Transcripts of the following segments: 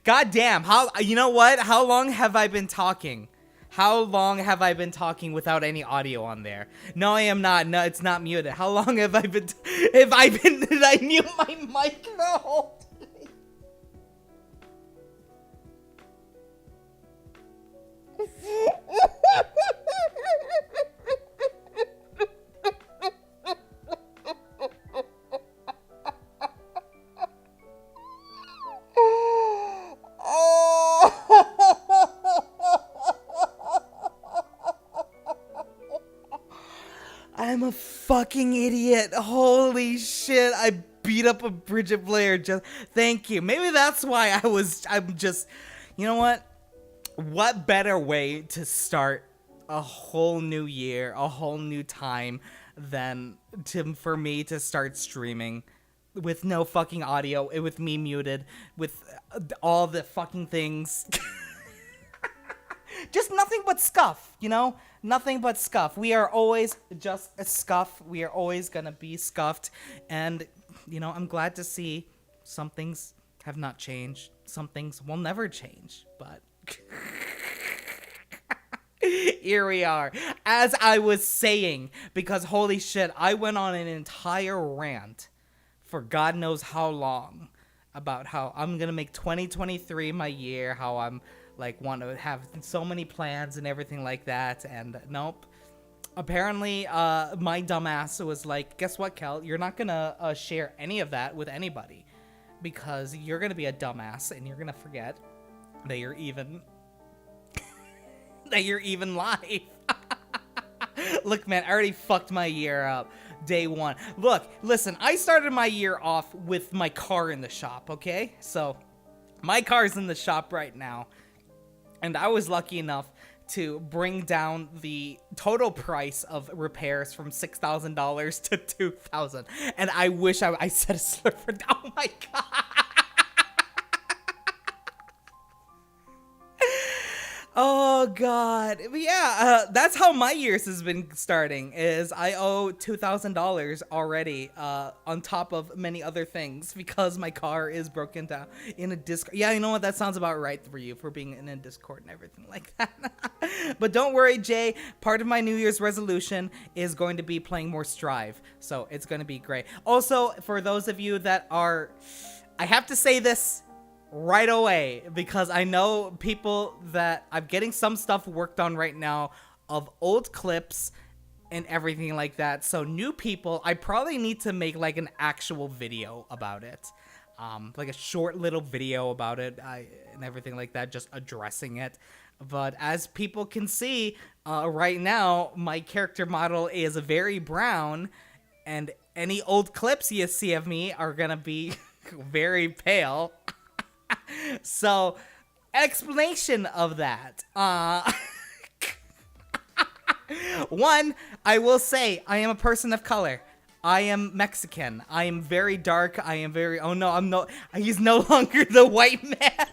God damn, you know what? How long have I been talking? How long have I been talking without any audio on there? No, I am not. No, it's not muted. How long have I been, did I mute my mic the whole time? I'm a fucking idiot. Holy shit. I beat up a Bridget Blair. Just thank you. Maybe that's why I'm just, you know what? What better way to start a whole new year, a whole new time than for me to start streaming with no fucking audio, with me muted, with all the fucking things. Just nothing but scuff, you know? Nothing but scuff. We are always just a scuff. We are always gonna be scuffed. And, you know, I'm glad to see some things have not changed. Some things will never change. But here we are. As I was saying, because holy shit, I went on an entire rant for God knows how long about how I'm gonna make 2023 my year, how I'm like want to have so many plans and everything like that, and nope. Apparently, my dumbass was like, guess what, Kel? You're not gonna share any of that with anybody because you're gonna be a dumbass and you're gonna forget that you're even live. Look, man, I already fucked my year up. Day one. Look, listen, I started my year off with my car in the shop, okay? So, my car's in the shop right now. And I was lucky enough to bring down the total price of repairs from $6,000 to $2,000. And I wish I said a slur. Oh my god. Oh god. But yeah, that's how my years has been starting, is I owe $2,000 already, on top of many other things, because my car is broken down in a Discord. Yeah, you know what? That sounds about right for you, for being in a Discord and everything like that. But don't worry, Jay. Part of my New Year's resolution is going to be playing more Strive. So it's going to be great. Also, for those of you that are... I have to say this right away, because I know people that I'm getting some stuff worked on right now of old clips and everything like that. So new people, I probably need to make like an actual video about it. Like a short little video about it and everything like that, just addressing it. But as people can see, right now, my character model is very brown, and any old clips you see of me are gonna be very pale. So, explanation of that. One, I will say, I am a person of color. I am Mexican. I am very dark. I am very... Oh no, I'm no... He's no longer the white man.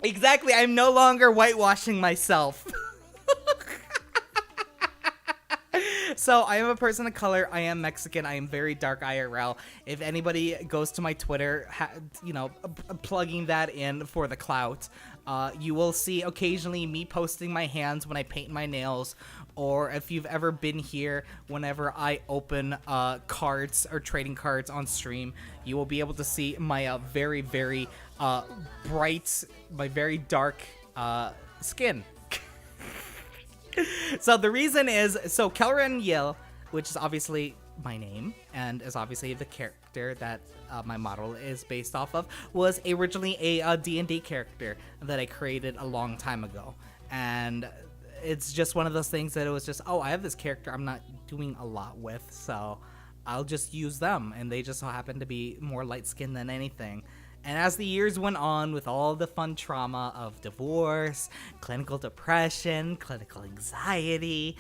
Exactly, I'm no longer whitewashing myself. So, I am a person of color. I am Mexican. I am very dark IRL. If anybody goes to my Twitter, you know, plugging that in for the clout, you will see occasionally me posting my hands when I paint my nails, or if you've ever been here whenever I open cards or trading cards on stream, you will be able to see my very, very bright, my very dark skin. So the reason is, so Kelren Yil, which is obviously my name and is obviously the character that my model is based off of, was originally a D&D character that I created a long time ago. And it's just one of those things that it was just, oh, I have this character I'm not doing a lot with, so I'll just use them. And they just so happen to be more light-skinned than anything. And as the years went on, with all the fun trauma of divorce, clinical depression, clinical anxiety,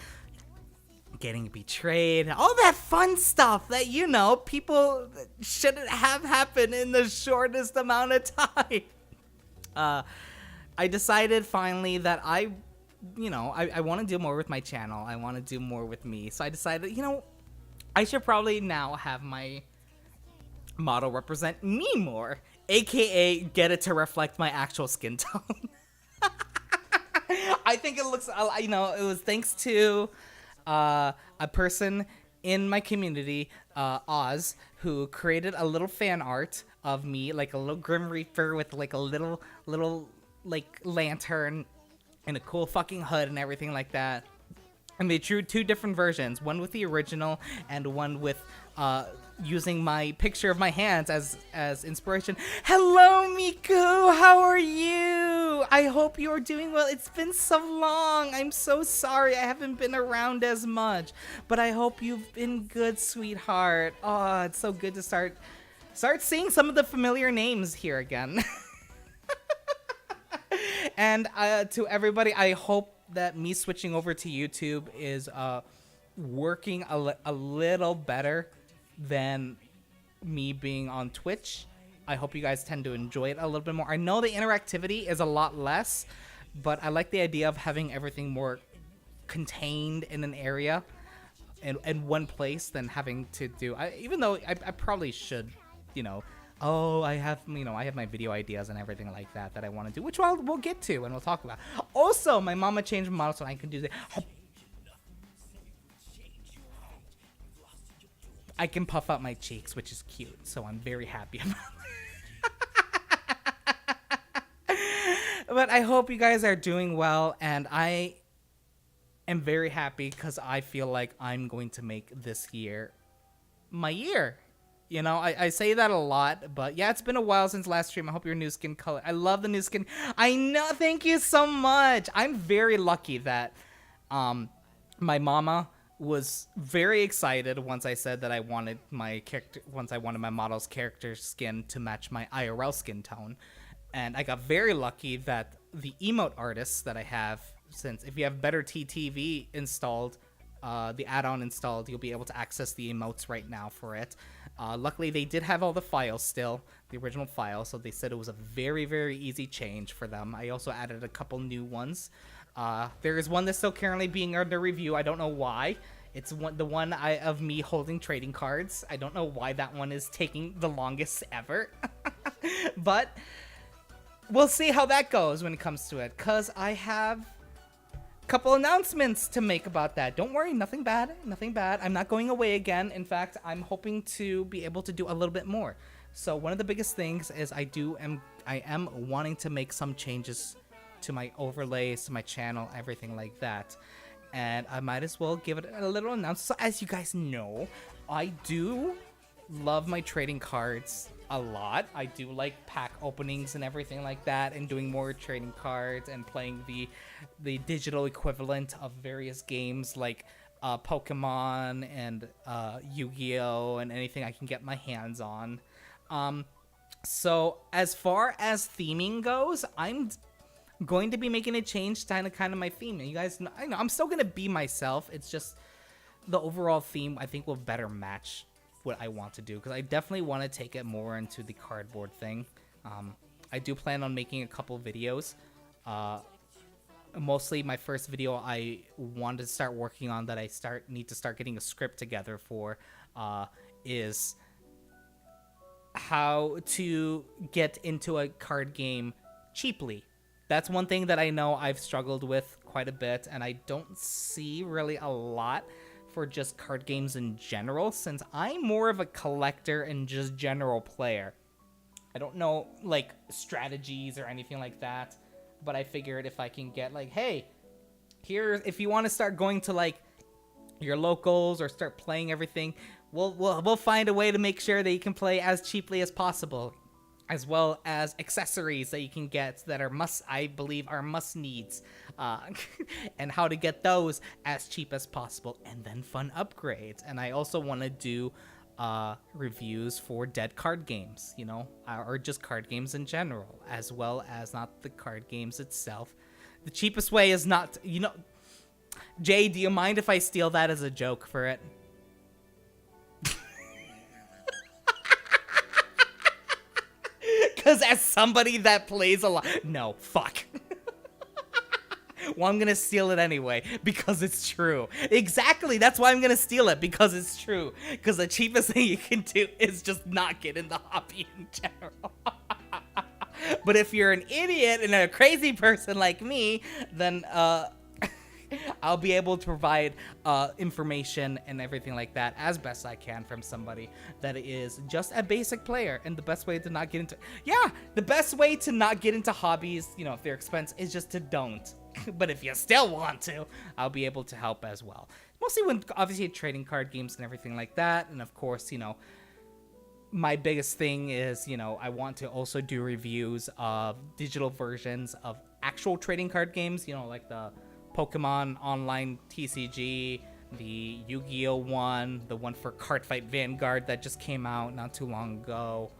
getting betrayed, all that fun stuff that, you know, people shouldn't have happen in the shortest amount of time. I decided finally that I want to do more with my channel. I want to do more with me. So I decided, you know, I should probably now have my model represent me more, aka get it to reflect my actual skin tone. I think it looks, it was thanks to a person in my community, Oz, who created a little fan art of me, like a little Grim Reaper with like a little like lantern and a cool fucking hood and everything like that. And they drew two different versions, one with the original and one with using my picture of my hands as inspiration. Hello, Miku! How are you? I hope you're doing well. It's been so long. I'm so sorry I haven't been around as much. But I hope you've been good, sweetheart. Oh, it's so good to start seeing some of the familiar names here again. And to everybody, I hope that me switching over to YouTube is working a little better than me being on Twitch. I hope you guys tend to enjoy it a little bit more. I know the interactivity is a lot less, but I like the idea of having everything more contained in an area in one place than having to do, even though I probably should, I have my video ideas and everything like that I want to do, which we'll get to and we'll talk about. Also, my mama changed my model so I can do that. I can puff out my cheeks, which is cute, so I'm very happy about it. But I hope you guys are doing well, and I am very happy because I feel like I'm going to make this year my year. I say that a lot, but yeah, it's been a while since last stream. I hope your new skin color. I love the new skin. I know. Thank you so much. I'm very lucky that my mama was very excited once I said that I wanted my model's character skin to match my IRL skin tone. And I got very lucky that the emote artists that I have, since if you have Better TTV installed, the add-on installed, you'll be able to access the emotes right now for it. Luckily, they did have all the files still, the original files, so they said it was a very, very easy change for them. I also added a couple new ones. There is one that's still currently being under review. I don't know why. It's the one of me holding trading cards. I don't know why that one is taking the longest ever. But we'll see how that goes when it comes to it, because I have a couple announcements to make about that. Don't worry, nothing bad. I'm not going away again. In fact, I'm hoping to be able to do a little bit more. So one of the biggest things is I am wanting to make some changes to my overlays, to my channel, everything like that. And I might as well give it a little announcement. So as you guys know, I do love my trading cards a lot. I do like pack openings and everything like that, and doing more trading cards and playing the digital equivalent of various games like Pokemon and Yu-Gi-Oh! And anything I can get my hands on. So as far as theming goes, I'm going to be making a change to kind of my theme. And you guys know, I know I'm still going to be myself. It's just the overall theme I think will better match what I want to do, because I definitely want to take it more into the cardboard thing. I do plan on making a couple videos. Mostly my first video I wanted to start working on that I need to start getting a script together for is how to get into a card game cheaply. That's one thing that I know I've struggled with quite a bit, and I don't see really a lot for just card games in general, since I'm more of a collector and just general player. I don't know like strategies or anything like that, but I figured if I can get like, hey, here, if you want to start going to like your locals or start playing everything, we'll find a way to make sure that you can play as cheaply as possible, as well as accessories that you can get that are I believe are must needs, and how to get those as cheap as possible, and then fun upgrades. And I also want to do reviews for dead card games, or just card games in general, as well as not the card games itself. The cheapest way is not, Jay, do you mind if I steal that as a joke for it? Because as somebody that plays a lot... No, fuck. Well, I'm gonna steal it anyway because it's true. Exactly. That's why I'm gonna steal it, because it's true. Because the cheapest thing you can do is just not get in the hobby in general. But if you're an idiot and a crazy person like me, then I'll be able to provide information and everything like that as best I can from somebody that is just a basic player. And the best way to not get into the best way to not get into hobbies, you know, if they're expensive, is just to don't. But if you still want to, I'll be able to help as well. Mostly when obviously trading card games and everything like that. And of course, you know, my biggest thing is, you know, I want to also do reviews of digital versions of actual trading card games, you know, like the Pokemon Online TCG, the Yu-Gi-Oh one, the one for Cardfight Vanguard that just came out not too long ago.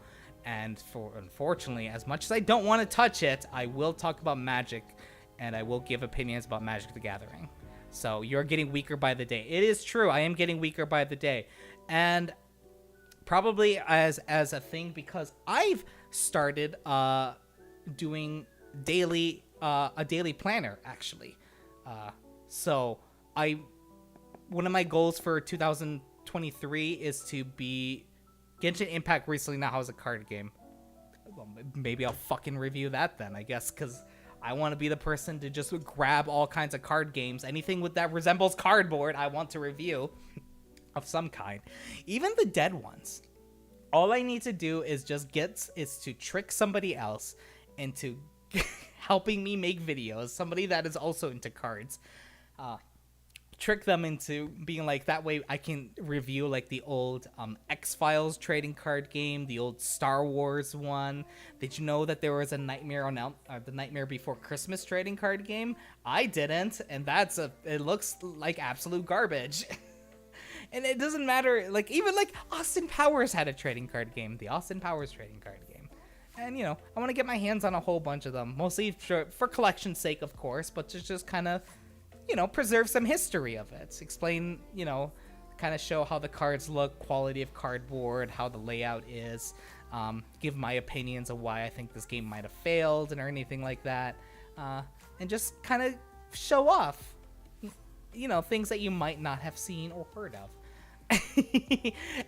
And unfortunately, as much as I don't want to touch it, I will talk about Magic, and I will give opinions about Magic the Gathering. So you're getting weaker by the day. It is true, I am getting weaker by the day. And probably as a thing, because I've started doing a daily planner, actually. So one of my goals for 2023 is to be Genshin Impact recently now has a card game. Well, maybe I'll fucking review that then, I guess, because I want to be the person to just grab all kinds of card games. Anything that resembles cardboard, I want to review of some kind. Even the dead ones. All I need to do is to trick somebody else into helping me make videos. Somebody that is also into cards. Trick them into being like, that way I can review like the old X-Files trading card game, the old Star Wars one. Did you know that there was a the Nightmare Before Christmas trading card game? I didn't, and it looks like absolute garbage. And it doesn't matter, like, even like Austin Powers had a trading card game, the Austin Powers trading card game. And, you know, I want to get my hands on a whole bunch of them, mostly for collection's sake, of course, but to just kind of, you know, preserve some history of it. Explain, you know, kind of show how the cards look, quality of cardboard, how the layout is, give my opinions of why I think this game might have failed or anything like that, and just kind of show off, you know, things that you might not have seen or heard of.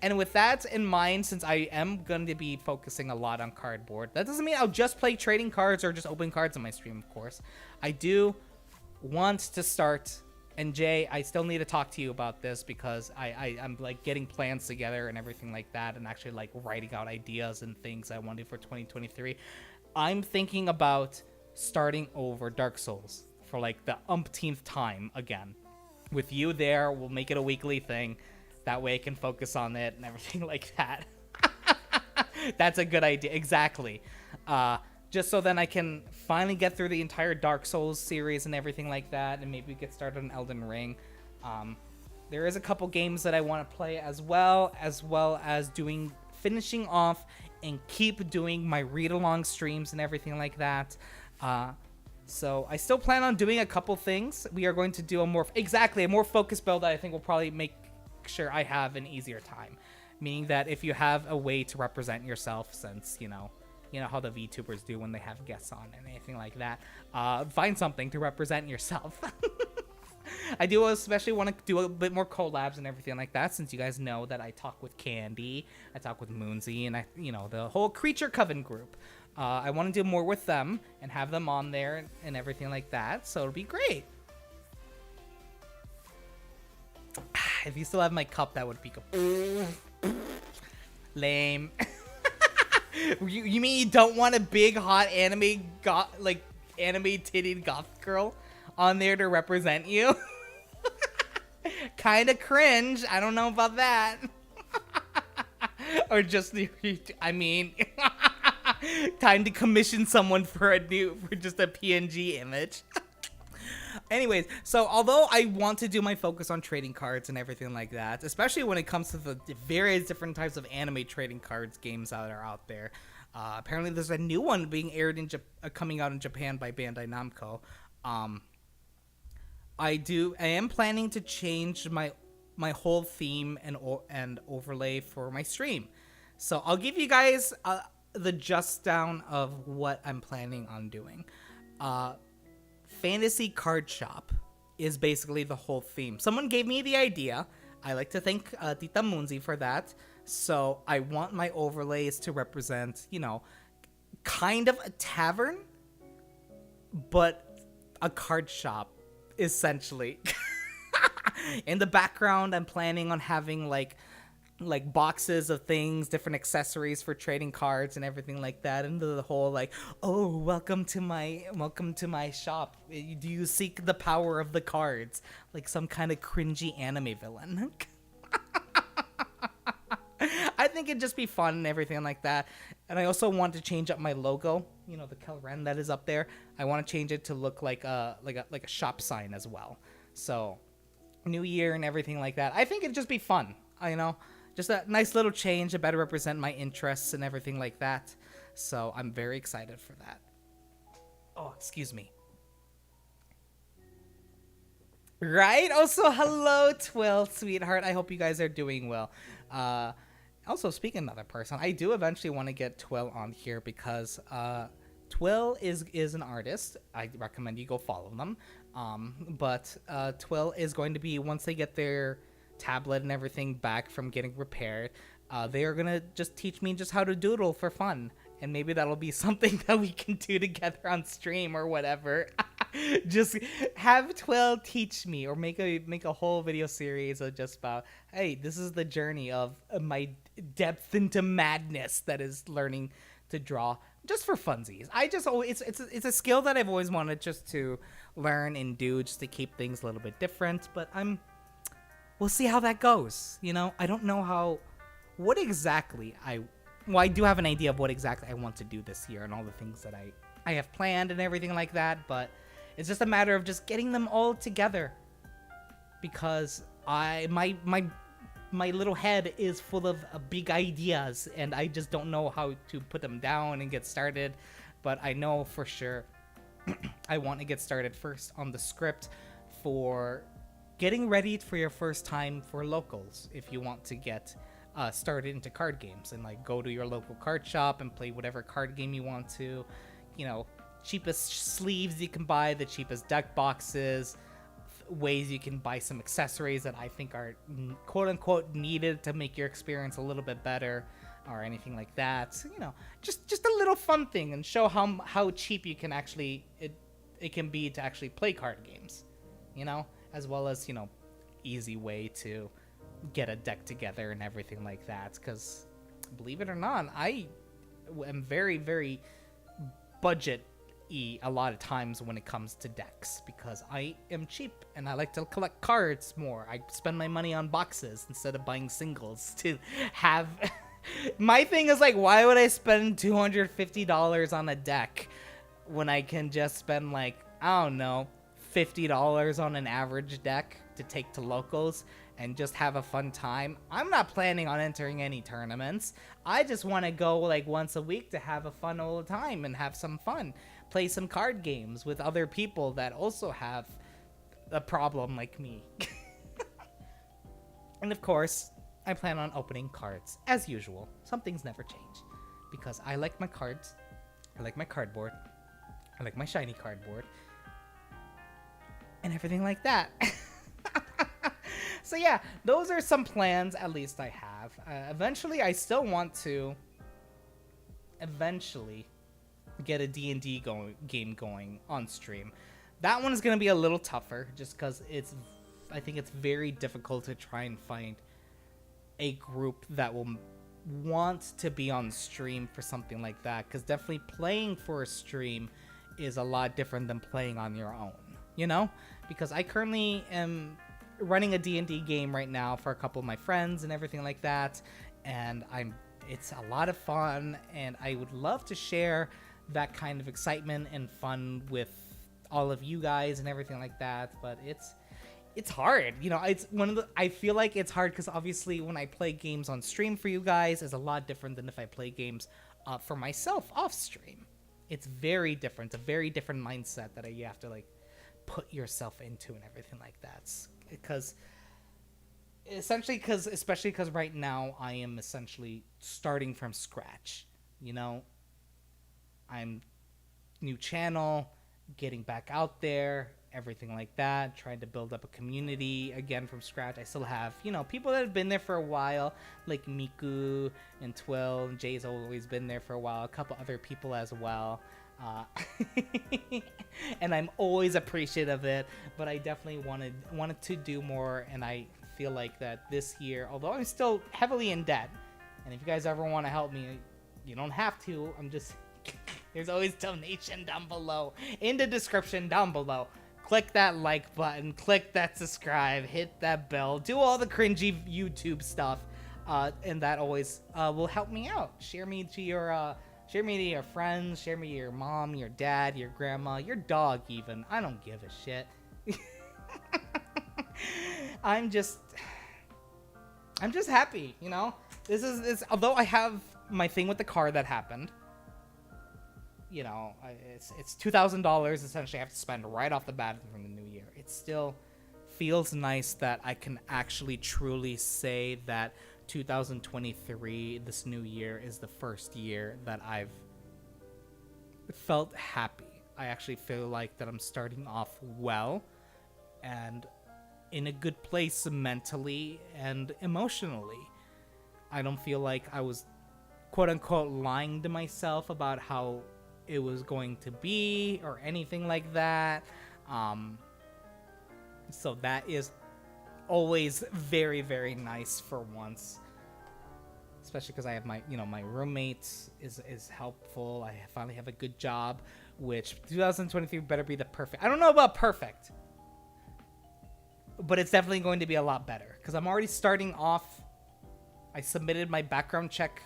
And with that in mind, since I am going to be focusing a lot on cardboard, that doesn't mean I'll just play trading cards or just open cards on my stream, of course. I do want to start, and Jay, I still need to talk to you about this, because I'm like getting plans together and everything like that, and actually like writing out ideas and things I want to do for 2023. I'm thinking about starting over Dark Souls for like the umpteenth time again. With you there, we'll make it a weekly thing. That way I can focus on it and everything like that. That's a good idea. Exactly. Just so then I can finally get through the entire Dark Souls series and everything like that, and maybe get started on Elden Ring. There is a couple games that I want to play as well as finishing off and keep doing my read-along streams and everything like that. So I still plan on doing a couple things. We are going to do a more focused build that I think will probably make sure I have an easier time. Meaning that if you have a way to represent yourself, since, you know how the VTubers do when they have guests on and anything like that, find something to represent yourself. I do especially want to do a bit more collabs and everything like that, since you guys know that I talk with Candy, I talk with Moonsy, and the whole Creature Coven group. I want to do more with them and have them on there and everything like that, so it'll be great. If you still have my cup, that would be lame. You mean you don't want a big hot anime titted goth girl on there to represent you? Kinda cringe. I don't know about that. Or just time to commission someone for just a PNG image. Anyways, so although I want to do my focus on trading cards and everything like that, especially when it comes to the various different types of anime trading cards games that are out there, apparently there's a new one being aired coming out in Japan by Bandai Namco. I am planning to change my whole theme and overlay for my stream. So I'll give you guys the just down of what I'm planning on doing. fantasy card shop is basically the whole theme. Someone gave me the idea. I like to thank Tita Munzi for that. So I want my overlays to represent, kind of a tavern, but a card shop, essentially. In the background, I'm planning on having like boxes of things, different accessories for trading cards and everything like that, and the whole like, oh, welcome to my shop. Do you seek the power of the cards? Like some kind of cringy anime villain. I think it'd just be fun and everything like that. And I also want to change up my logo. The Kelren that is up there. I want to change it to look like a shop sign as well. So, new year and everything like that. I think it'd just be fun. Just a nice little change to better represent my interests and everything like that. So I'm very excited for that. Oh, excuse me. Right? Also, hello, Twill, sweetheart. I hope you guys are doing well. Also, speaking of another person, I do eventually want to get Twill on here because Twill is an artist. I recommend you go follow them. But Twill is going to be, once they get their tablet and everything back from getting repaired, they are gonna just teach me just how to doodle for fun, and maybe that'll be something that we can do together on stream or whatever. Just have Twill teach me, or make a whole video series of just about, hey, this is the journey of my depth into madness that is learning to draw just for funsies. It's a skill that I've always wanted just to learn and do, just to keep things a little bit different, but we'll see how that goes. I don't know what exactly I do have an idea of what exactly I want to do this year and all the things that I have planned and everything like that, but it's just a matter of just getting them all together, because my little head is full of big ideas and I just don't know how to put them down and get started. But I know for sure I want to get started first on the script for getting ready for your first time for locals. If you want to get started into card games and go to your local card shop and play whatever card game you want to, cheapest sleeves you can buy, the cheapest deck boxes, ways you can buy some accessories that I think are quote unquote needed to make your experience a little bit better, or anything like that. Just a little fun thing, and show how cheap you can actually it can be to actually play card games, as well as easy way to get a deck together and everything like that. Because believe it or not, I am very, very budget a lot of times when it comes to decks, because I am cheap and I like to collect cards more. I spend my money on boxes instead of buying singles to have my thing is why would I spend $250 on a deck when I can just spend I don't know, $50 on an average deck to take to locals and just have a fun time. I'm not planning on entering any tournaments. I just want to go once a week to have a fun old time and have some fun. Play some card games with other people that also have a problem like me. And of course, I plan on opening cards as usual. Some things never change, because I like my cards, I like my cardboard, I like my shiny cardboard, and everything like that. So yeah, those are some plans at least I have. Eventually, I still want to get a D&D game going on stream. That one is going to be a little tougher, just because I think it's very difficult to try and find a group that will want to be on stream for something like that, because definitely playing for a stream is a lot different than playing on your own, because I currently am running a D&D game right now for a couple of my friends and everything like that, and it's a lot of fun, and I would love to share that kind of excitement and fun with all of you guys and everything like that, but it's hard. It's I feel like it's hard because obviously when I play games on stream for you guys is a lot different than if I play games for myself off stream. It's very different. It's a very different mindset that you have to put yourself into and everything like that. Especially because right now I am essentially starting from scratch. I'm new channel, getting back out there, everything like that, trying to build up a community again from scratch. I still have, people that have been there for a while, like Miku and Twill, and Jay's always been there for a while, a couple other people as well. Uh, and I'm always appreciative of it, but I definitely wanted to do more, and I feel like that this year, although I'm still heavily in debt, and if you guys ever want to help me, you don't have to. There's always donation down below in the description down below. Click that like button, click that subscribe, hit that bell, do all the cringy YouTube stuff, and that always will help me out. Share me to your friends, share me to your mom, your dad, your grandma, your dog even. I don't give a shit. I'm just happy, This is although I have my thing with the car that happened. It's $2,000 essentially I have to spend right off the bat from the new year. It still feels nice that I can actually truly say that 2023, this new year, is the first year that I've felt happy. I actually feel like that I'm starting off well and in a good place mentally and emotionally. I don't feel like I was quote unquote lying to myself about how it was going to be or anything like that. So that is always very, very nice for once, especially because I have my roommates is helpful. I finally have a good job, which 2023 better be the perfect. I don't know about perfect, but it's definitely going to be a lot better because I'm already starting off. I submitted my background check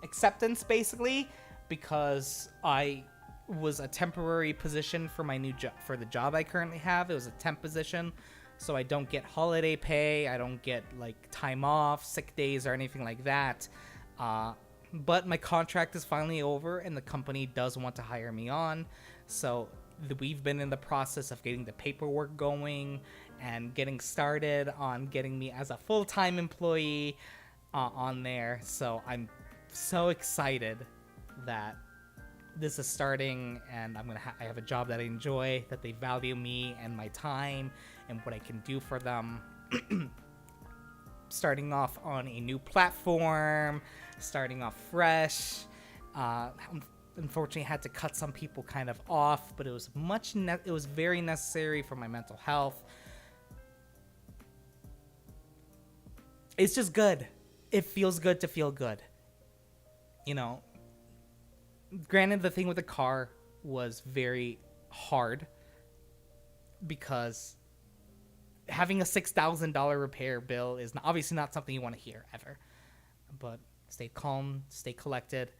acceptance basically because I was a temporary position for my new job, for the job I currently have. It was a temp position, so I don't get holiday pay, I don't get like time off, sick days or anything like that. But my contract is finally over and the company does want to hire me on, so we've been in the process of getting the paperwork going and getting started on getting me as a full-time employee on there. So I'm so excited that this is starting, and I have a job that I enjoy, that they value me and my time and what I can do for them. Starting off on a new platform, starting off fresh. Unfortunately, had to cut some people kind of off, but it was very necessary for my mental health. It's just good. It feels good to feel good. Granted, the thing with the car was very hard because having a $6,000 repair bill is obviously not something you want to hear ever. But stay calm, stay collected,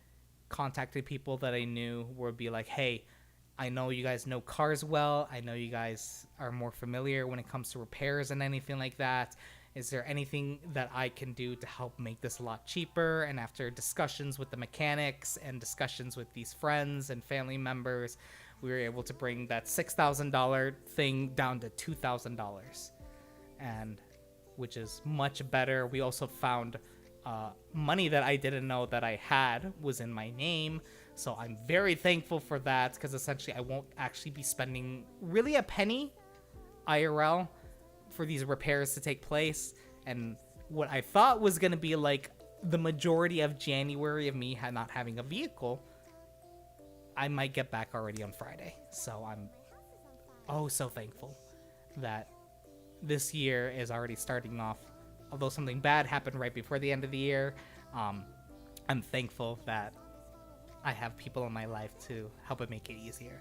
contacted people that I knew would be like, hey, I know you guys know cars well. I know you guys are more familiar when it comes to repairs and anything like that. Is there anything that I can do to help make this a lot cheaper? And after discussions with the mechanics and discussions with these friends and family members, we were able to bring that $6,000 thing down to $2,000, and which is much better. We also found money that I didn't know that I had was in my name. So I'm very thankful for that, because essentially I won't actually be spending really a penny IRL for these repairs to take place. And what I thought was going to be like the majority of January of me not having a vehicle, I might get back already on Friday. So I'm so thankful that this year is already starting off. Although something bad happened right before the end of the year, I'm thankful that I have people in my life to help it make it easier.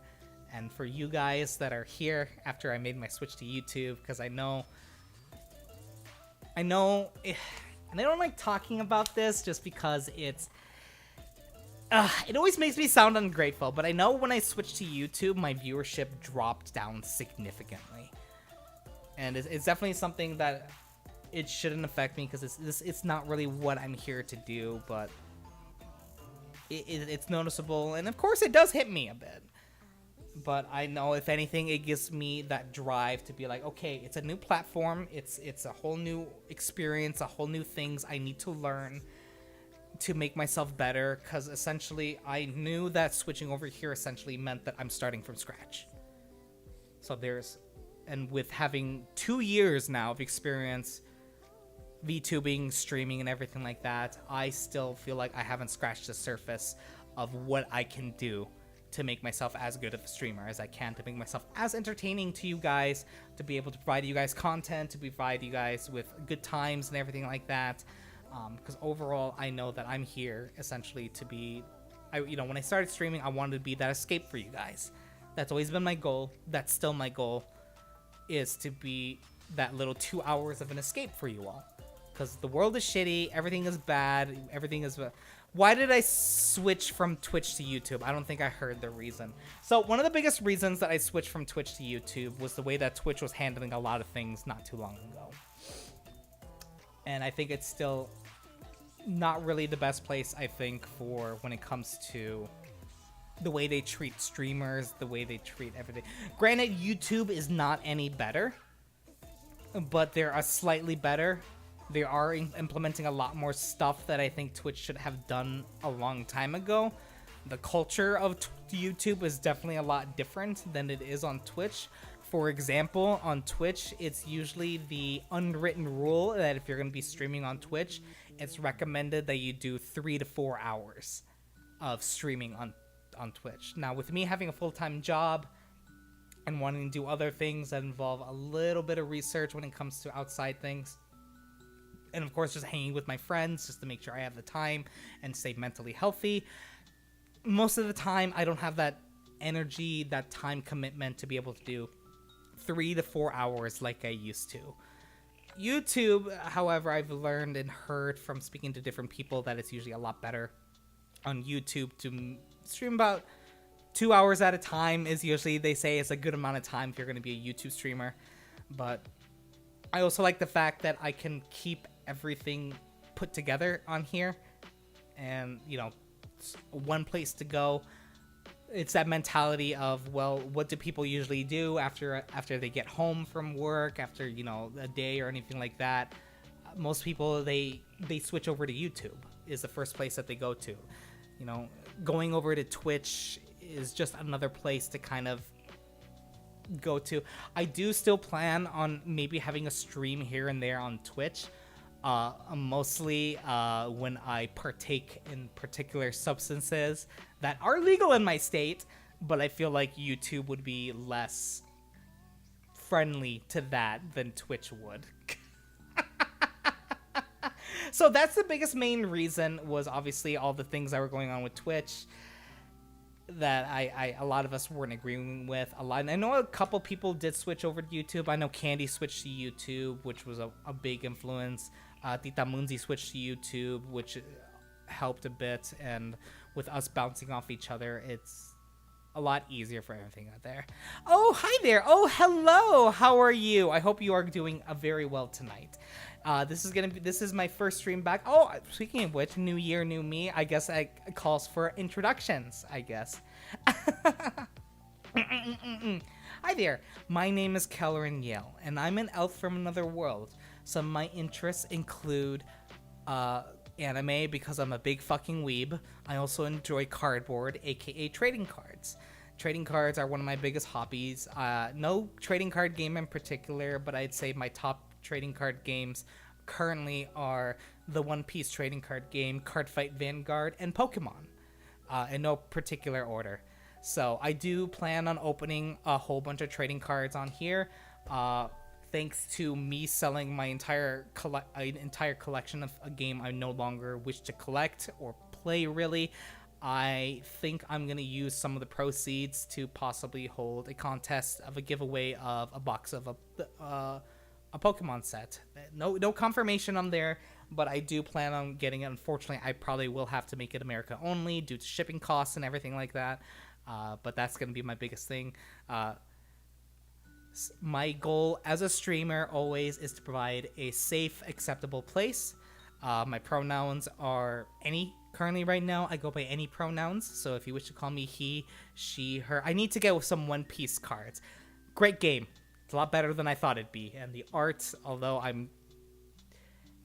And for you guys that are here after I made my switch to YouTube, because I know, and I don't like talking about this just because it always makes me sound ungrateful, but I know when I switched to YouTube, my viewership dropped down significantly. And it's definitely something that it shouldn't affect me, because it's not really what I'm here to do, but it's noticeable, and of course it does hit me a bit. But I know, if anything, it gives me that drive to be like, okay, it's a new platform, it's a whole new experience, a whole new things I need to learn to make myself better, because essentially I knew that switching over here essentially meant that I'm starting from scratch. So and with having 2 years now of experience VTubing, streaming, and everything like that, I still feel like I haven't scratched the surface of what I can do to make myself as good of a streamer as I can, to make myself as entertaining to you guys, to be able to provide you guys content, to provide you guys with good times and everything like that. Because overall, I know that I'm here essentially to be, when I started streaming, I wanted to be that escape for you guys. That's always been my goal. That's still my goal, is to be that little 2 hours of an escape for you all. Because the world is shitty, everything is bad, everything is... Why did I switch from Twitch to YouTube? I don't think I heard the reason. So one of the biggest reasons that I switched from Twitch to YouTube was the way that Twitch was handling a lot of things not too long ago. And I think it's still not really the best place, I think, for when it comes to the way they treat streamers, the way they treat everything. Granted, YouTube is not any better, but they're a slightly better. They are implementing a lot more stuff that I think Twitch should have done a long time ago. The culture of YouTube is definitely a lot different than it is on Twitch. For example, on Twitch, it's usually the unwritten rule that if you're going to be streaming on Twitch, it's recommended that you do 3 to 4 hours of streaming on Twitch. Now, with me having a full-time job and wanting to do other things that involve a little bit of research when it comes to outside things, and of course just hanging with my friends just to make sure I have the time and stay mentally healthy, most of the time I don't have that energy, that time commitment to be able to do 3 to 4 hours like I used to. YouTube, however, I've learned and heard from speaking to different people that it's usually a lot better on YouTube to stream about 2 hours at a time. Is usually, they say, it's a good amount of time if you're going to be a YouTube streamer. But I also like the fact that I can keep everything put together on here, and one place to go. It's that mentality of, well, what do people usually do after they get home from work, after a day or anything like that? Most people, they switch over to YouTube is the first place that they go to. Going over to Twitch is just another place to kind of go to. I do still plan on maybe having a stream here and there on Twitch, mostly when I partake in particular substances that are legal in my state, but I feel like YouTube would be less friendly to that than Twitch would. So that's the biggest main reason, was obviously all the things that were going on with Twitch that a lot of us weren't agreeing with. I know a couple people did switch over to YouTube. I know Candy switched to YouTube, which was a big influence. Tita Munzi switched to YouTube, which helped a bit. And with us bouncing off each other, it's a lot easier for everything out there. Oh, hi there. Oh, hello. How are you? I hope you are doing very well tonight. This is my first stream back. Oh, speaking of which, new year, new me. I guess it calls for introductions, I guess. Hi there. My name is Kelren Yale, and I'm an elf from another world. Some of my interests include anime, because I'm a big fucking weeb. I also enjoy cardboard, aka trading cards. Trading cards are one of my biggest hobbies. No trading card game in particular, but I'd say my top trading card games currently are the One Piece trading card game, Cardfight Vanguard, and Pokemon, in no particular order. So I do plan on opening a whole bunch of trading cards on here, thanks to me selling my entire collection of a game I no longer wish to collect or play, really. I think I'm going to use some of the proceeds to possibly hold a contest of a giveaway of a box of a Pokemon set. No confirmation on there, but I do plan on getting it. Unfortunately, I probably will have to make it America only due to shipping costs and everything like that. But that's going to be my biggest thing. My goal as a streamer always is to provide a safe, acceptable place. My pronouns are any. Currently, right now, I go by any pronouns. So if you wish to call me he, she, her. I need to get with some One Piece cards. Great game. It's a lot better than I thought it'd be. And the art, although I'm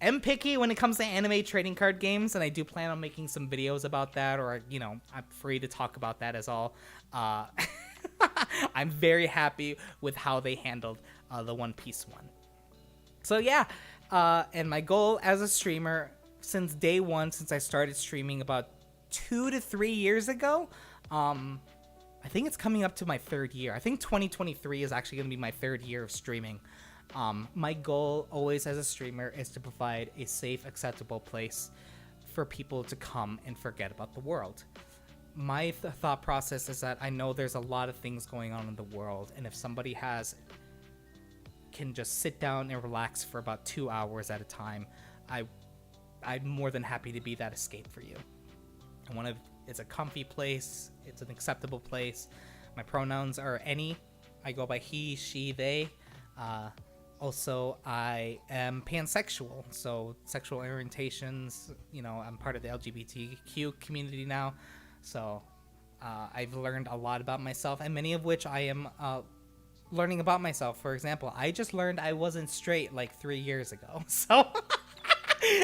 am picky when it comes to anime trading card games, and I do plan on making some videos about that, or I'm free to talk about that as all. Uh, I'm very happy with how they handled the One Piece one. So yeah, and my goal as a streamer since day one, since I started streaming about 2 to 3 years ago, I think it's coming up to my 3rd year. I think 2023 is actually going to be my 3rd year of streaming. My goal always as a streamer is to provide a safe, acceptable place for people to come and forget about the world. My thought process is that I know there's a lot of things going on in the world, and if somebody can just sit down and relax for about 2 hours at a time, I'm more than happy to be that escape for you. It's a comfy place. It's an acceptable place. My pronouns are any. I go by he, she, they. Also, I am pansexual, so sexual orientations. I'm part of the LGBTQ community now, so I've learned a lot about myself, and many of which I am learning about myself. For example, I just learned I wasn't straight like 3 years ago, so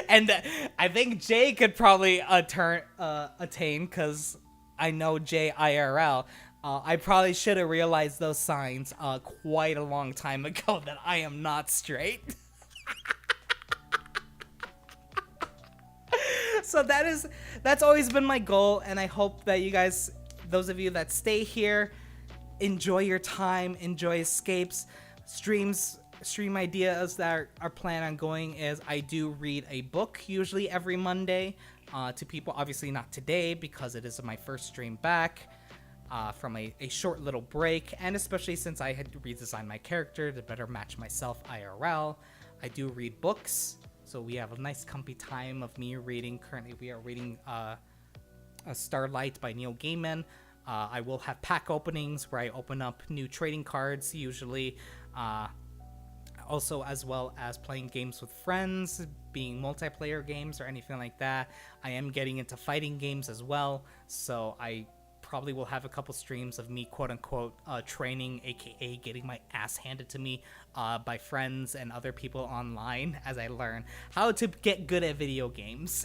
and I think Jay could probably attain, because I know Jay IRL. I probably should have realized those signs quite a long time ago that I am not straight. So that's always been my goal, and I hope that you guys, those of you that stay here, enjoy your time, enjoy escapes, stream ideas that are planned on going is I do read a book usually every Monday to people. Obviously not today because it is my first stream back from a short little break, and especially since I had to redesign my character to better match myself IRL. I do read books, so we have a nice comfy time of me reading. Currently we are reading a Starlight by Neil Gaiman. I will have pack openings where I open up new trading cards usually. Also, as well as playing games with friends, being multiplayer games or anything like that. I am getting into fighting games as well, so I probably will have a couple streams of me quote-unquote training, aka getting my ass handed to me by friends and other people online as I learn how to get good at video games.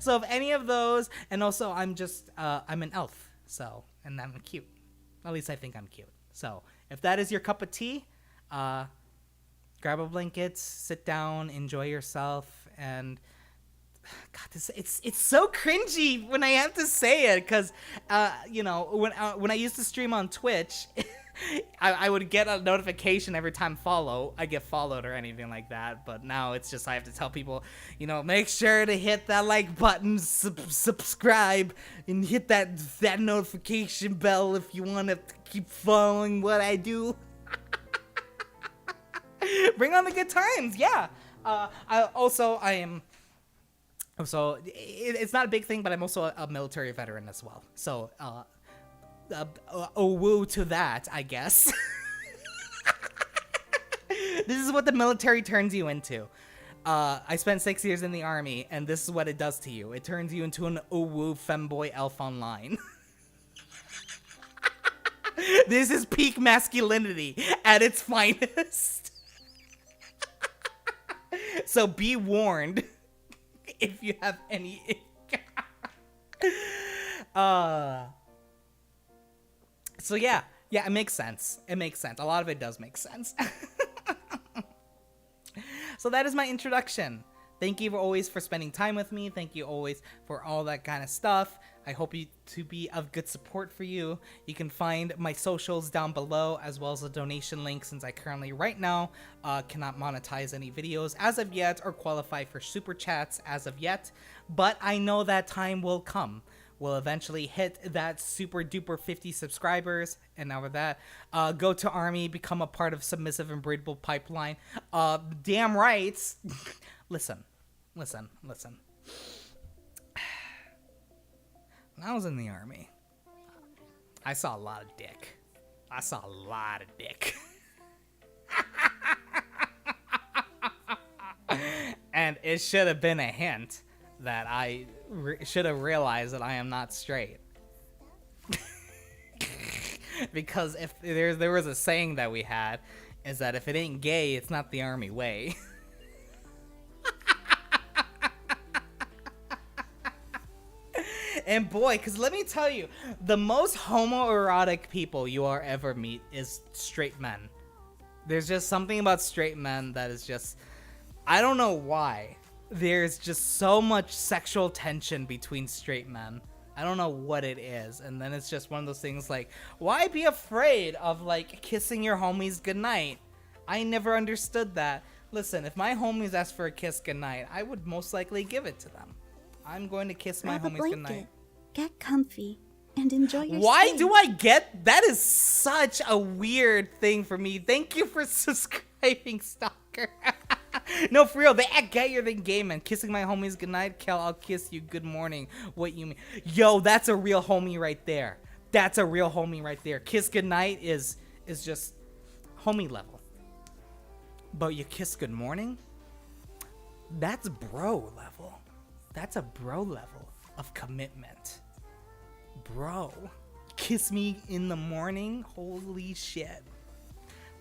So if any of those, and also I'm an elf, so, and I'm cute. At least I think I'm cute. So if that is your cup of tea, grab a blanket, sit down, enjoy yourself, and God, it's so cringy when I have to say it, because when I used to stream on Twitch, I would get a notification every time I get followed or anything like that. But now it's just I have to tell people, make sure to hit that like button, subscribe, and hit that notification bell if you want to keep following what I do. Bring on the good times, yeah. So it's not a big thing, but I'm also a military veteran as well. So, woo to that, I guess. This is what the military turns you into. I spent 6 years in the army, and this is what it does to you. It turns you into an woo femboy elf online. This is peak masculinity at its finest. So be warned. If you have any so yeah, it makes sense. A lot of it does make sense. So that is my introduction. Thank you always for spending time with me. Thank you always for all that kind of stuff. I hope to be of good support for you. You can find my socials down below, as well as a donation link, since I currently right now cannot monetize any videos as of yet or qualify for super chats as of yet. But I know that time will come. We'll eventually hit that super duper 50 subscribers, and now with that, go to Army, become a part of Submissive and Breedable Pipeline. Damn right. Listen. When I was in the Army, I saw a lot of dick. And it should have been a hint that I should have realized that I am not straight. Because if there was a saying that we had, is that if it ain't gay, it's not the Army way. And boy, because let me tell you, the most homoerotic people you will ever meet is straight men. There's just something about straight men that is just, I don't know why. There's just so much sexual tension between straight men. I don't know what it is. And then it's just one of those things like, why be afraid of like kissing your homies goodnight? I never understood that. Listen, if my homies ask for a kiss goodnight, I would most likely give it to them. I'm going to kiss my homies goodnight. Get comfy and enjoy your Why stay. do I get that? Is such a weird thing for me. Thank you for subscribing, stalker. No, for real, they act gayer than gay men. Kissing my homies goodnight, Kel, I'll kiss you good morning. What you mean? Yo, that's a real homie right there. That's a real homie right there. Kiss goodnight is just homie level. But you kiss good morning? That's bro level. That's a bro level of commitment. Bro, kiss me in the morning? Holy shit.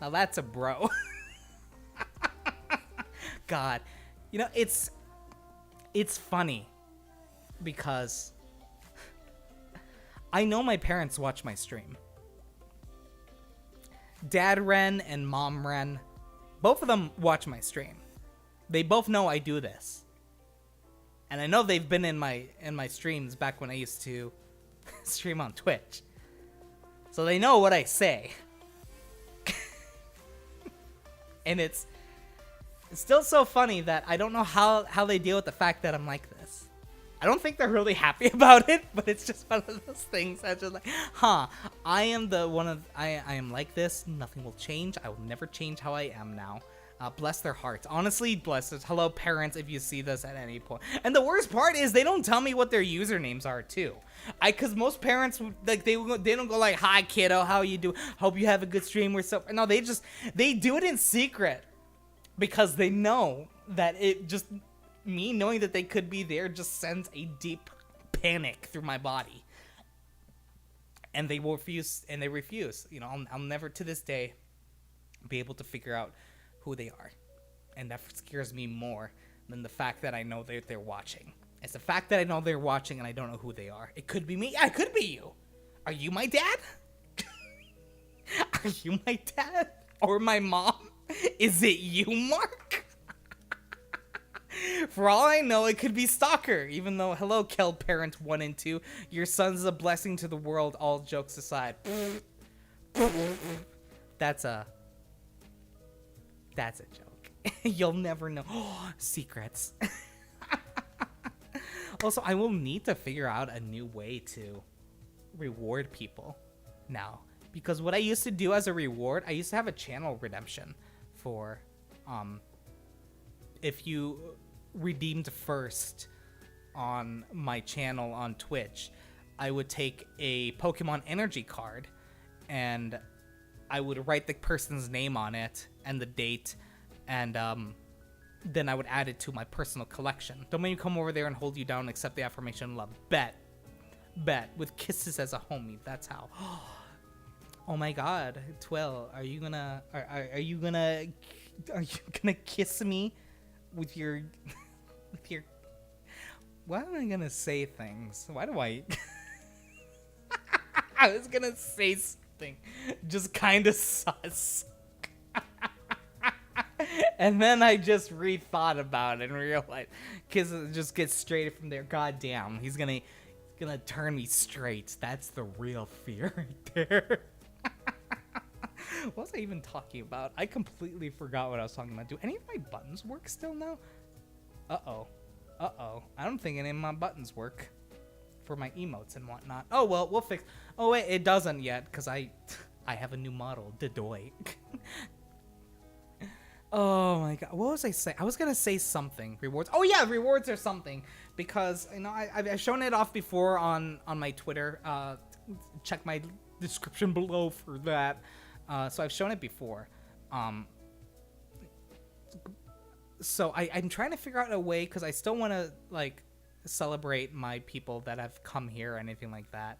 Now that's a bro. God, you know, it's funny because I know my parents watch my stream. Dad Ren and Mom Ren, both of them watch my stream. They both know I do this. And I know they've been in my streams back when I used to stream on Twitch. So they know what I say. And it's still so funny that I don't know how they deal with the fact that I'm like this. I don't think they're really happy about it, but it's just one of those things that's just like, I am I am like this. Nothing will change. I will never change how I am now. Bless their hearts. Honestly, bless us. Hello, parents, if you see this at any point. And the worst part is they don't tell me what their usernames are, too. Because most parents, like, they don't go like, hi, kiddo, how you do? Hope you have a good stream. We're so... No, they do it in secret. Because they know that it just... Me knowing that they could be there just sends a deep panic through my body. And they will refuse. And they refuse. You know, I'll never, to this day, be able to figure out who they are. And that scares me more than the fact that I know they're watching. It's the fact that I know they're watching and I don't know who they are. It could be me. Yeah, it could be you. Are you my dad? Are you my dad? Or my mom? Is it you, Mark? For all I know, it could be Stalker. Even though, hello, Kel Parent 1 and 2. Your son's a blessing to the world, all jokes aside. That's a joke. You'll never know. Secrets. Also, I will need to figure out a new way to reward people now. Because what I used to do as a reward, I used to have a channel redemption for if you redeemed first on my channel on Twitch, I would take a Pokemon energy card and I would write the person's name on it and the date, and then I would add it to my personal collection. Don't make me come over there and hold you down and accept the affirmation of love. Bet. With kisses as a homie. That's how. Oh my god, Twill, are you gonna kiss me with your why am I gonna say things? Why do I I was gonna say something just kind of sus. And then I just rethought about it and realized, kisses just get straight from there. God damn, he's gonna turn me straight. That's the real fear right there. What was I even talking about? I completely forgot what I was talking about. Do any of my buttons work still now? Uh-oh. I don't think any of my buttons work for my emotes and whatnot. Oh, well, we'll fix... Oh, wait, it doesn't yet, because I have a new model. Dedoy. Oh, my God. What was I saying? I was going to say something. Rewards. Oh, yeah, rewards or something. Because, you know, I've shown it off before on my Twitter. Check my description below for that. So I've shown it before. So I'm trying to figure out a way, because I still want to, like, celebrate my people that have come here or anything like that,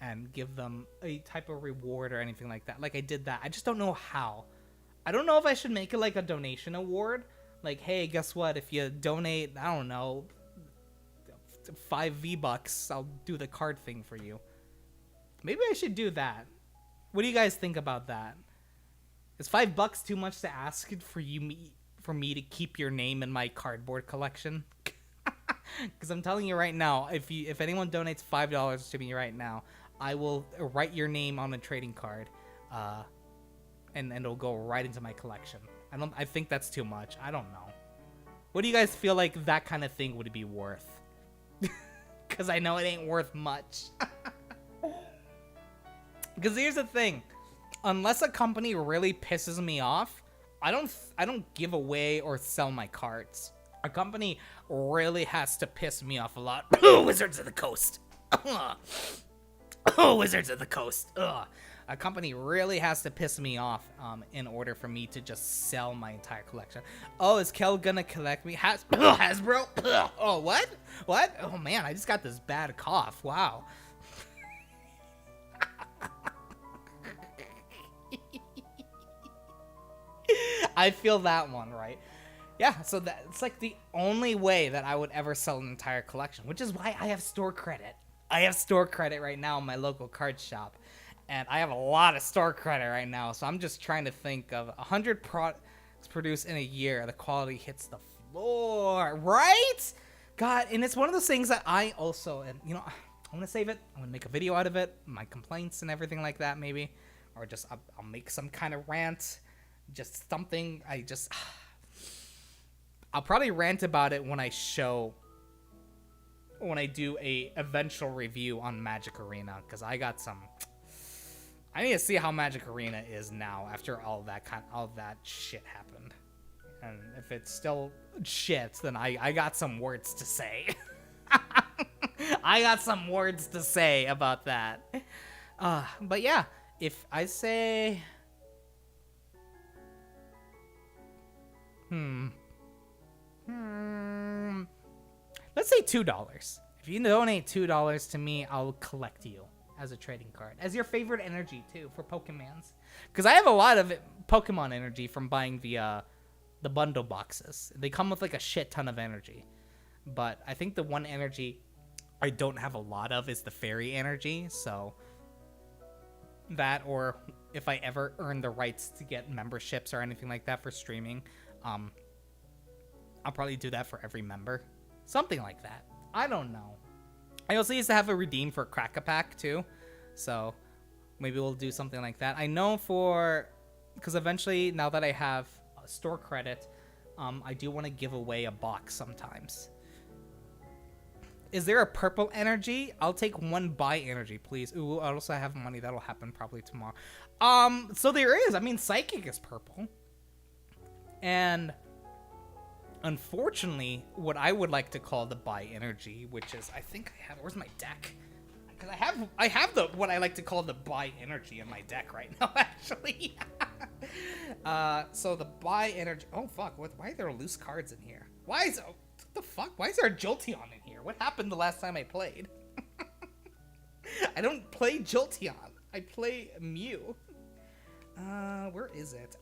and give them a type of reward or anything like that. Like, I did that. I just don't know how. I don't know if I should make it, like, a donation award. Like, hey, guess what? If you donate, I don't know, 5 V-Bucks, I'll do the card thing for you. Maybe I should do that. What do you guys think about that? Is $5 too much to ask for me to keep your name in my cardboard collection? Because I'm telling you right now, if anyone donates $5 to me right now, I will write your name on a trading card, and it'll go right into my collection. I think that's too much. I don't know. What do you guys feel like that kind of thing would be worth? Because I know it ain't worth much. Because here's the thing, unless a company really pisses me off, I don't give away or sell my cards. A company really has to piss me off a lot. Wizards of the Coast. Wizards of the Coast. A company really has to piss me off in order for me to just sell my entire collection. Oh, is Kel gonna collect me? Hasbro? Oh, what? What? Oh man, I just got this bad cough. Wow. I feel that one, right? Yeah, so that's like the only way that I would ever sell an entire collection, which is why I have store credit. I have store credit right now in my local card shop, and I have a lot of store credit right now, so I'm just trying to think of 100 products produced in a year. The quality hits the floor, right? God, and it's one of those things that I also, and you know, I'm gonna save it. I'm gonna make a video out of it, my complaints and everything like that, maybe, or just I'll make some kind of rant, just something. I'll probably rant about it when I do a eventual review on Magic Arena, because I need to see how Magic Arena is now after all that shit happened. And if it's still shit, then I got some words to say. I got some words to say about that. But yeah, if I say let's say $2. If you donate $2 to me, I'll collect you as a trading card, as your favorite energy too for Pokemons, because I have a lot of Pokemon energy from buying the bundle boxes. They come with like a shit ton of energy, but I think the one energy I don't have a lot of is the fairy energy. So that, or if I ever earn the rights to get memberships or anything like that for streaming, I'll probably do that for every member. Something like that. I don't know. I also used to have a redeem for Crack-a-Pack too. So maybe we'll do something like that. I know because eventually, now that I have store credit, I do want to give away a box sometimes. Is there a purple energy? I'll take 1 buy energy, please. Ooh, I also have money. That'll happen probably tomorrow. So there is. I mean, Psychic is purple. And unfortunately, what I would like to call the buy energy, which is, I think I have, where's my deck? Because I have what I like to call the buy energy in my deck right now, actually. So the buy energy, oh fuck, why are there loose cards in here? What the fuck? Why is there a Jolteon in here? What happened the last time I played? I don't play Jolteon. I play Mew. Where is it?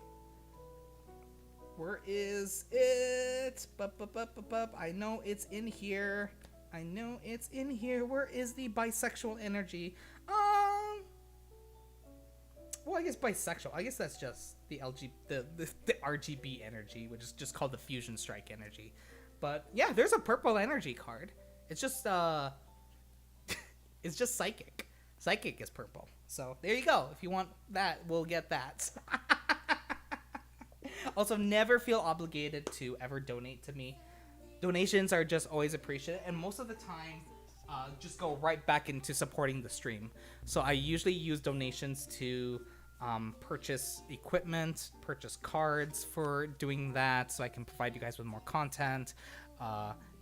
Where is it? I know it's in here. I know it's in here. Where is the bisexual energy? Well, I guess bisexual. I guess that's just the RGB energy, which is just called the Fusion Strike energy. But yeah, there's a purple energy card. It's just it's just Psychic. Psychic is purple. So there you go. If you want that, we'll get that. Also, never feel obligated to ever donate to me. Donations are just always appreciated, and most of the time just go right back into supporting the stream. So I usually use donations to purchase equipment, purchase cards for doing that, so I can provide you guys with more content,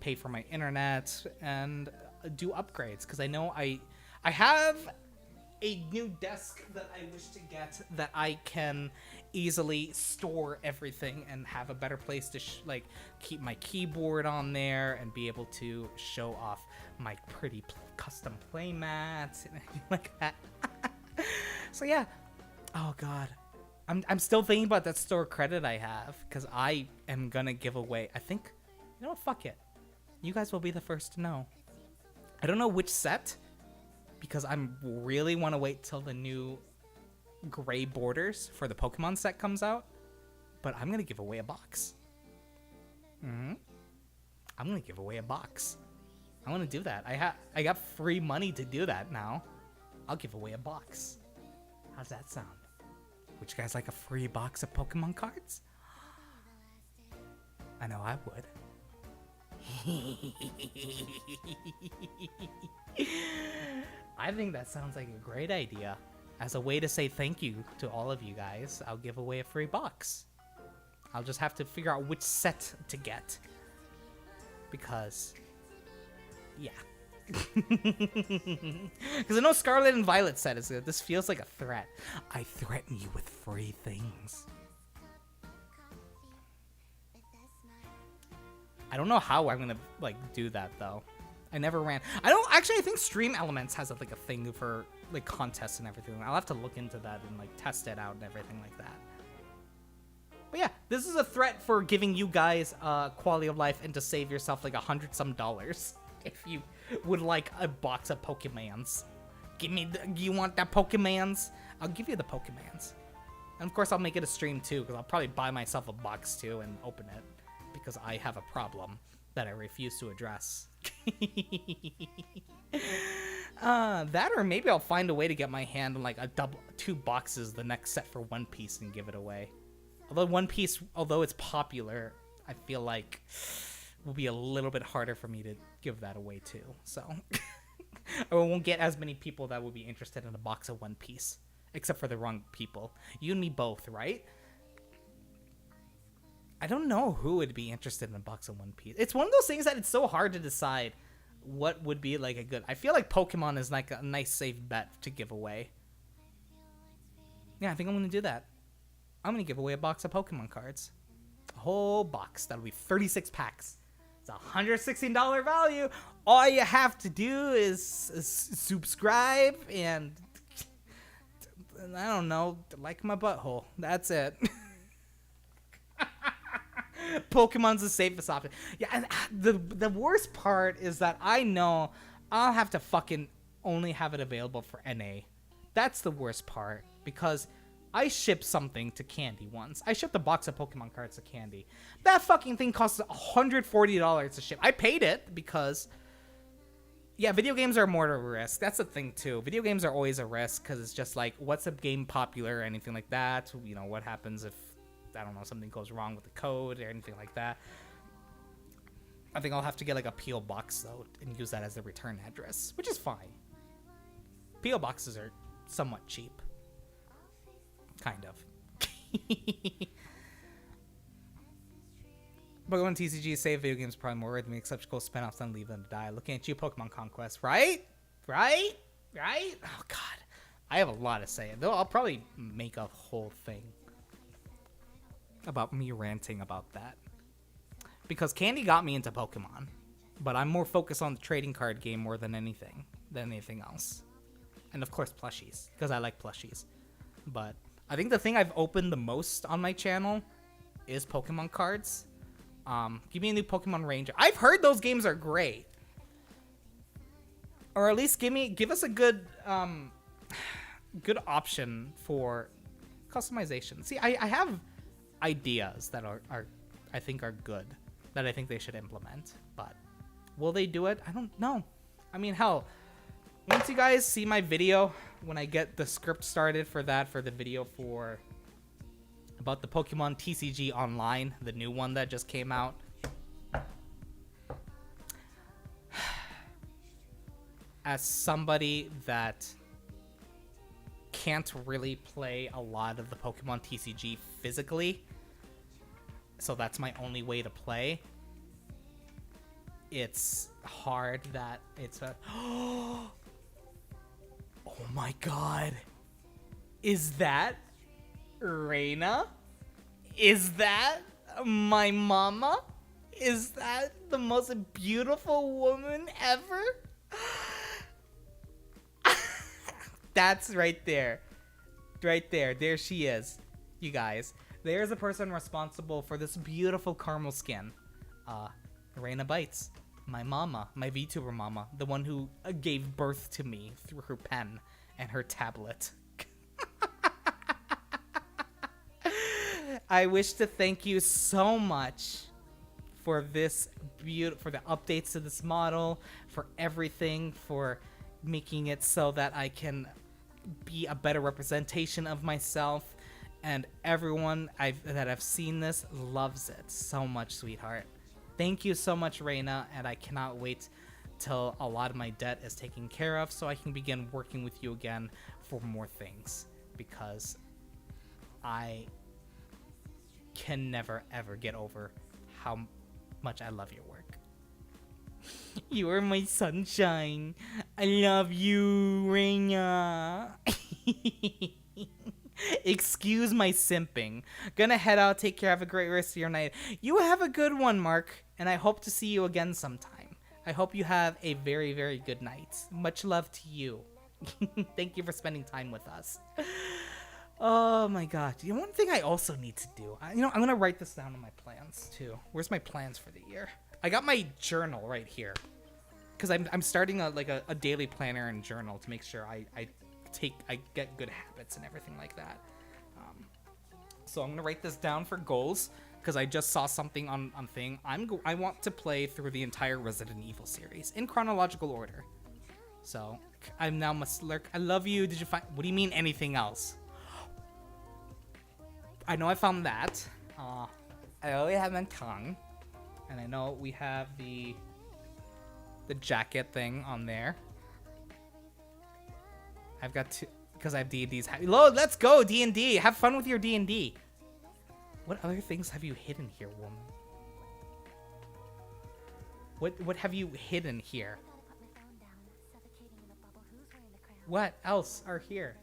pay for my internet, and do upgrades, because I know I have a new desk that I wish to get that I can easily store everything and have a better place to keep my keyboard on there and be able to show off my pretty custom play mats and everything like that. So yeah, oh god, I'm still thinking about that store credit I have, because I am gonna give away, I think, you know what, fuck it, you guys will be the first to know. I don't know which set, because I really want to wait till the new gray borders for the Pokemon set comes out. But I'm going to give away a box. I'm going to give away a box. I want to do that. I got free money to do that now. I'll give away a box. How's that sound? Would you guys like a free box of Pokemon cards? I know I would. I think that sounds like a great idea. As a way to say thank you to all of you guys, I'll give away a free box. I'll just have to figure out which set to get. Because, yeah. Because I know Scarlet and Violet set is good. This feels like a threat. I threaten you with free things. I don't know how I'm gonna like do that though. I never ran. I think Stream Elements has like a thing for like contests and everything. I'll have to look into that and like test it out and everything like that. But yeah, this is a threat for giving you guys quality of life and to save yourself like $100 some if you would like a box of Pokemans. You want that Pokemans? I'll give you the Pokemans. And of course I'll make it a stream too, because I'll probably buy myself a box too and open it. Because I have a problem that I refuse to address. That or maybe I'll find a way to get my hand on like two boxes the next set for One Piece and give it away. Although One Piece, although it's popular, I feel like it will be a little bit harder for me to give that away too. So I won't get as many people that will be interested in a box of One Piece. Except for the wrong people. You and me both, right? I don't know who would be interested in a box of One Piece. It's one of those things that it's so hard to decide what would be like a good... I feel like Pokemon is like a nice safe bet to give away. Yeah, I think I'm going to do that. I'm going to give away a box of Pokemon cards. A whole box. That'll be 36 packs. It's a $116 value. All you have to do is subscribe and... I don't know, like my butthole. That's it. Pokemon's the safest option. Yeah, and the worst part is that I know I'll have to fucking only have it available for NA. That's the worst part, because I shipped something to Candy once. I shipped a box of Pokemon cards to Candy. That fucking thing costs $140 to ship. I paid it because, yeah, video games are more of a risk. That's the thing, too. Video games are always a risk, because it's just like, what's a game popular or anything like that? You know, what happens if, I don't know, something goes wrong with the code or anything like that. I think I'll have to get like a P.O. box though and use that as the return address, which is fine. P.O. boxes are somewhat cheap. Kind of. Pokemon TCG save video games probably more worth me, except go spin-offs than leave them to die. Looking at you, Pokemon Conquest, right? Right? Right? Oh god. I have a lot to say. Though I'll probably make a whole thing about me ranting about that, because Candy got me into Pokemon, but I'm more focused on the trading card game more than anything else, and of course plushies, because I like plushies. But I think the thing I've opened the most on my channel is Pokemon cards. Give me a new Pokemon Ranger. I've heard those games are great, or at least give us a good good option for customization. See, I have ideas that are I think are good, that I think they should implement, but will they do it? I don't know. I mean, hell, once you guys see my video, when I get the script started for the video for about the Pokemon TCG Online, the new one that just came out, as somebody that can't really play a lot of the Pokemon TCG physically, so that's my only way to play, it's hard that it's a... Oh my god. Is that Reina? Is that my mama? Is that the most beautiful woman ever? That's right there. Right there. There she is. You guys. There's the person responsible for this beautiful caramel skin. Reina Bites. my mama, my VTuber mama, the one who gave birth to me through her pen and her tablet. I wish to thank you so much for this for the updates to this model, for everything, for making it so that I can be a better representation of myself, and everyone that I've seen this loves it so much, sweetheart. Thank you so much, Reina, and I cannot wait till a lot of my debt is taken care of so I can begin working with you again for more things, because I can never ever get over how much I love your work. You are my sunshine. I love you, Reina. Excuse my simping. Gonna head out. Take care. Have a great rest of your night. You have a good one, Mark, and I hope to see you again sometime. I hope you have a very, very good night. Much love to you. Thank you for spending time with us. Oh my god. You know, one thing I also need to do, I'm gonna write this down in my plans too. Where's my plans for the year? I got my journal right here, because I'm starting a daily planner and journal to make sure I get good habits and everything like that. So I'm gonna write this down for goals, because I just saw something on thing. I want to play through the entire Resident Evil series in chronological order. So I'm now Muslurk. I love you. Did you find? What do you mean anything else? I know I found that. I already have my tongue, and I know we have the jacket thing on there. I've got to, because I have D&D's. Let's go D&D. Have fun with your D&D. What other things have you hidden here, woman? What have you hidden here? What else are here?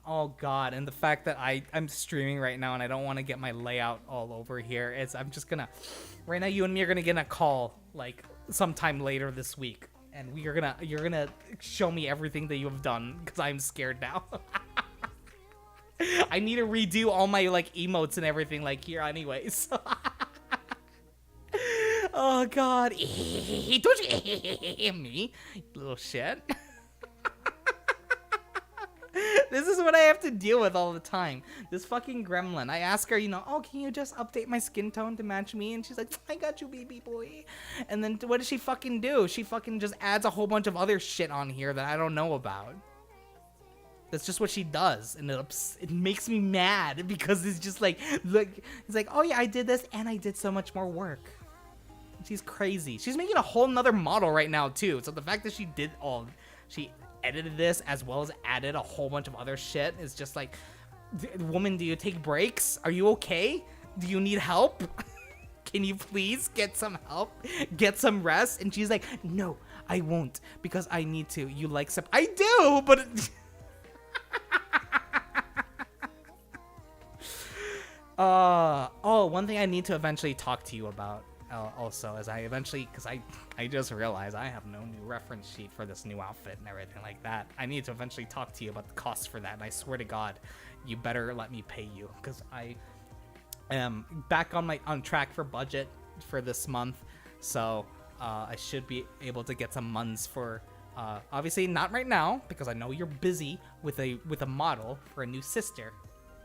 Oh god, and the fact that I'm streaming right now and I don't want to get my layout all over here, I'm just gonna, right now you and me are gonna get a call like sometime later this week, and you're gonna show me everything that you have done, because I'm scared now. I need to redo all my like emotes and everything like here anyways. Oh god. Don't you me, little shit. This is what I have to deal with all the time. This fucking gremlin. I ask her, oh, can you just update my skin tone to match me? And she's like, I got you, baby boy. And then what does she fucking do? She fucking just adds a whole bunch of other shit on here that I don't know about. That's just what she does. And it makes me mad, because it's just like, look, it's like, oh yeah, I did this and I did so much more work. She's crazy. She's making a whole nother model right now too. So the fact that she edited this as well as added a whole bunch of other shit is just like, woman, do you take breaks? Are you okay? Do you need help? Can you please get some help? Get some rest? And she's like, no, I won't, because I need to. You like I do, but one thing I need to eventually talk to you about also, as because I just realized I have no new reference sheet for this new outfit and everything like that. I need to eventually talk to you about the cost for that, and I swear to God, you better let me pay you, because I am back on track for budget for this month, so I should be able to get some munds for obviously not right now, because I know you're busy with a model for a new sister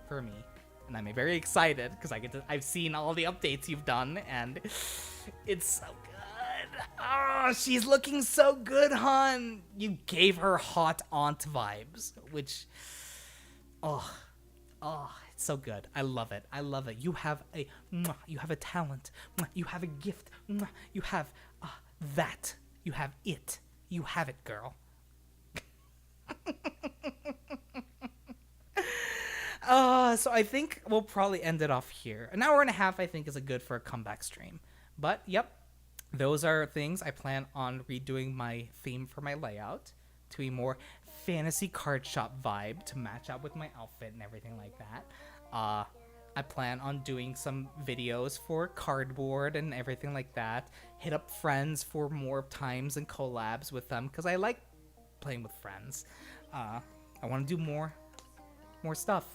for me. And I'm very excited, because I've seen all the updates you've done, and it's so good. Oh, she's looking so good, hon. You gave her hot aunt vibes, which, oh, it's so good. I love it. I love it. You have a talent. You have a gift. You have that. You have it. You have it, girl. So I think we'll probably end it off here. An hour and a half, I think, is good for a comeback stream. But, yep, those are things. I plan on redoing my theme for my layout to a more fantasy card shop vibe to match up with my outfit and everything like that. I plan on doing some videos for cardboard and everything like that. Hit up friends for more times and collabs with them, because I like playing with friends. I want to do more stuff.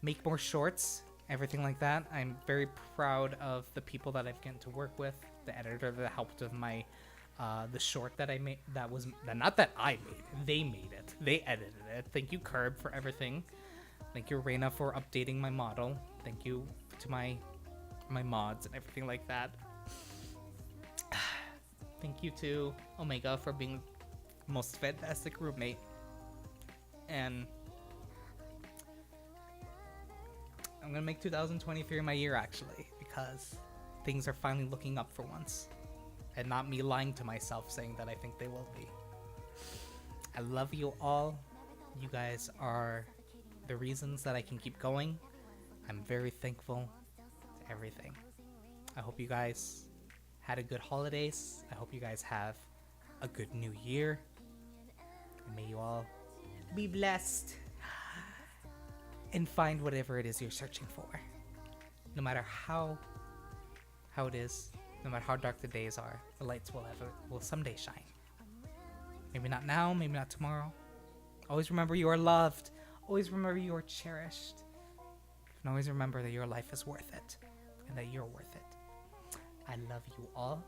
Make more shorts, everything like that. I'm very proud of the people that I've gotten to work with, the editor that helped with my the short that I made. That was not that I made, they made it, they edited it. Thank you, Curb, for everything. Thank you, Reina, for updating my model. Thank you to my mods and everything like that. Thank you to Omega for being the most fantastic roommate. And I'm gonna make 2023 my year, actually, because things are finally looking up for once. And not me lying to myself saying that I think they will be. I love you all. You guys are the reasons that I can keep going. I'm very thankful to everything. I hope you guys had a good holidays. I hope you guys have a good new year. And may you all be blessed and find whatever it is you're searching for. No matter how it is, no matter how dark the days are, the lights will someday shine. Maybe not now, maybe not tomorrow. Always remember you are loved. Always remember you are cherished. And always remember that your life is worth it and that you're worth it. I love you all,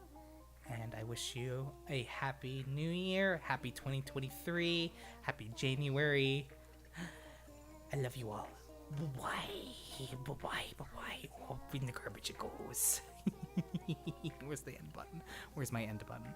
and I wish you a happy new year, happy 2023, happy January. I love you all. Bye-bye. Bye-bye. Bye-bye. Up in the garbage it goes. Where's the end button? Where's my end button?